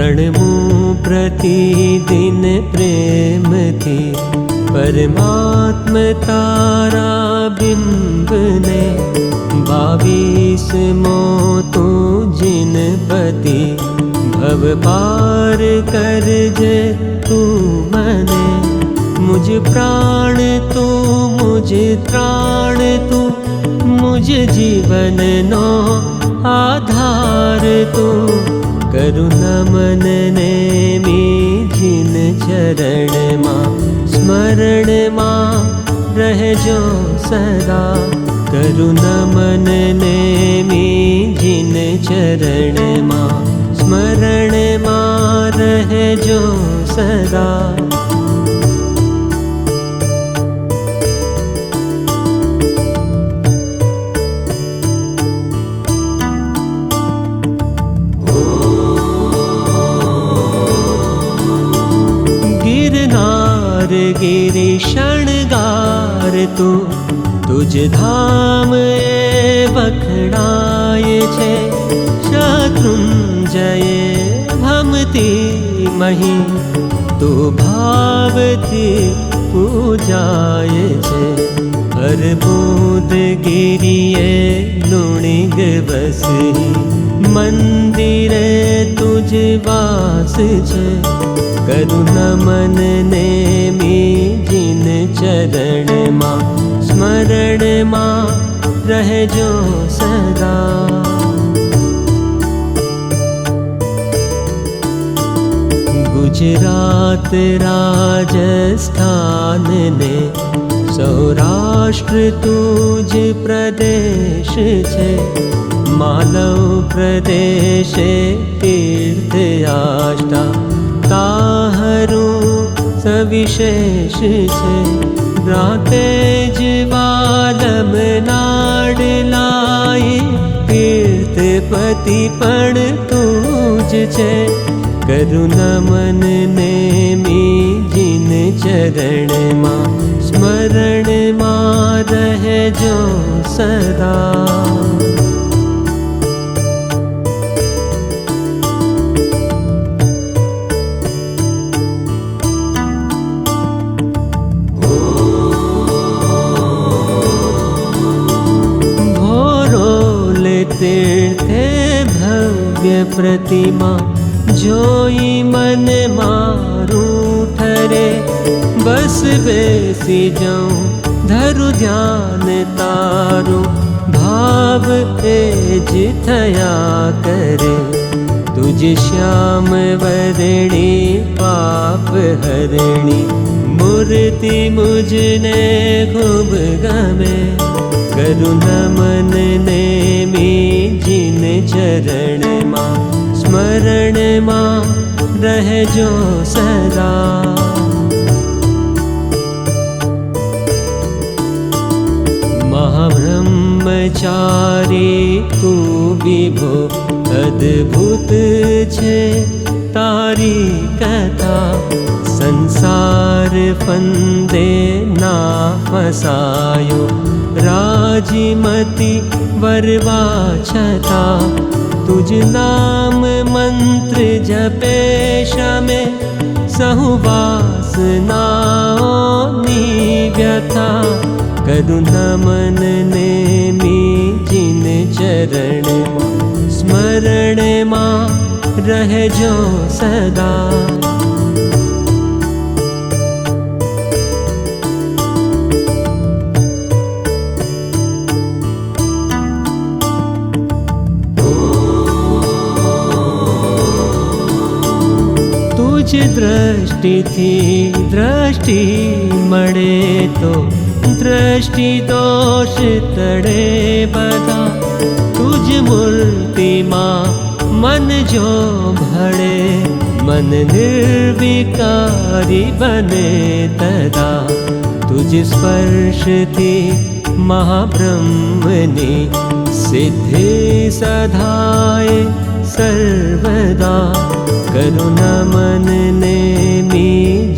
प्रणमु प्रतिदिन प्रेम थी परमात्म तारा बिंब ने 22 तू जिन पति भव पार कर जे तू मने मुझ प्राण तू मुझ त्राण तू मुझ जीवन नो आधार तू करुणा मन ने जिन चरण मां स्मरण मां रहजो सदा करुणा मन ने जिन चरण मां स्मरण मां रहजो सदा। गिरनार गिरि शणगार तू तुझ धाम वखणाय छे शत्रुंजय भमती मही तू भावती पूजाय छे अर्बुद गिरिये लुणिग बसी मंदिरे तुझ वास छे करुणा मन ने जिन चरण मां स्मरण मां रहजो सदा। गुजरात राजस्थान ने सौराष्ट्र तुझ प्रदेश छे मालव प्रदेशे तीर्थ आष्टा ताहरू सविशेष छे राते ज्वालम नाड लाई तीर्थपति पण तुझ छे करुणा मन ने जिन चरण मां स्मरण मां रहजो सदा। तीर्थे भव्य प्रतिमा जोई मन मारू ठरे बस बेसी जाऊं धरु ध्यान तारू भाव तेज थया करे तुझ श्याम वरणी पाप हरणी मूर्ति मुझने खूब गमे करुणा मन ने जिन चरण मां स्मरण मां रहजो सदा। महाब्रह्मचारी तू विभो अद्भुत छे तारी कथा संसार फंदे ना फसायो राजीमती वरवा छता तुझ नाम मंत्र जपे शमे सहुवासनाओनी व्यथा करुणा मन ने जिन चरण स्मरण मां रहजो सदा। दृष्टि थी दृष्टि मळे तो दृष्टि दोष तड़े बधा तुझ मूर्ति मां मन जो भळे मन निर्विकारी बने तदा तुझ स्पर्श थी महाब्रह्मनी सिद्धि सधाए सर्वदा करुणा मन ने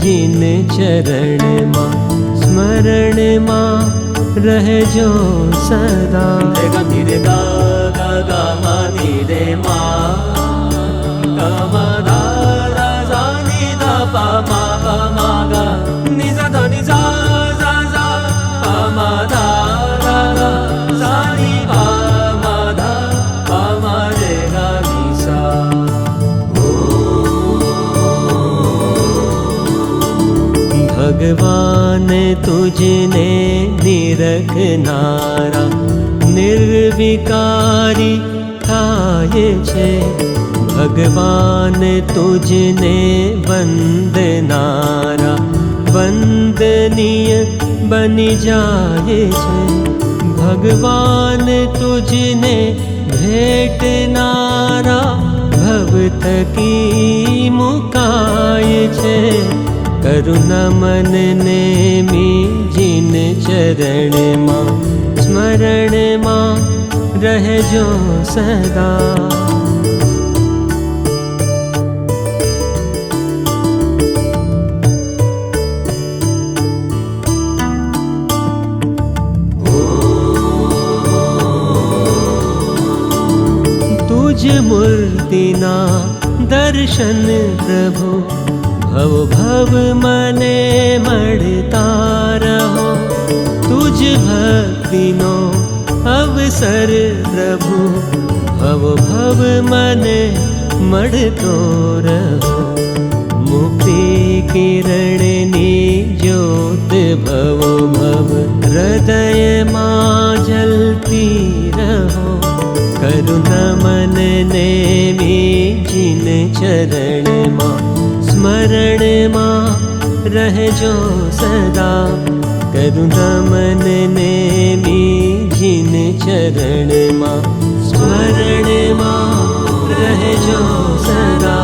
जिन चरण मां स्मरण मां रहजो सदा। गा धीरे गा गा गा मा धीरे मा गा मा धा भगवान तुझने निरखनारा निर्विकारी थाय छे। भगवान तुझने वंदनारा वंदनीय बनी जाए छे। भगवान तुझने भेटनारा भव थकी मुकाय छे। करुणा मन नेमी जिन चरण मां स्मरण मां रहजो सदा। तुझ मूर्तिना दर्शन प्रभु भव भव मने मळता रहो। तुझ भक्तिनो अवसर प्रभु भव भव मने मळतो रहो। मुक्ति किरणनी ज्योत भव भव हृदय मां जलती रहो। करुणा मन नेमी जिन चरण मां स्मरण मां रहजो सदा। करुणा मन नेमी जिन चरण मां स्मरण मां रहजो सदा।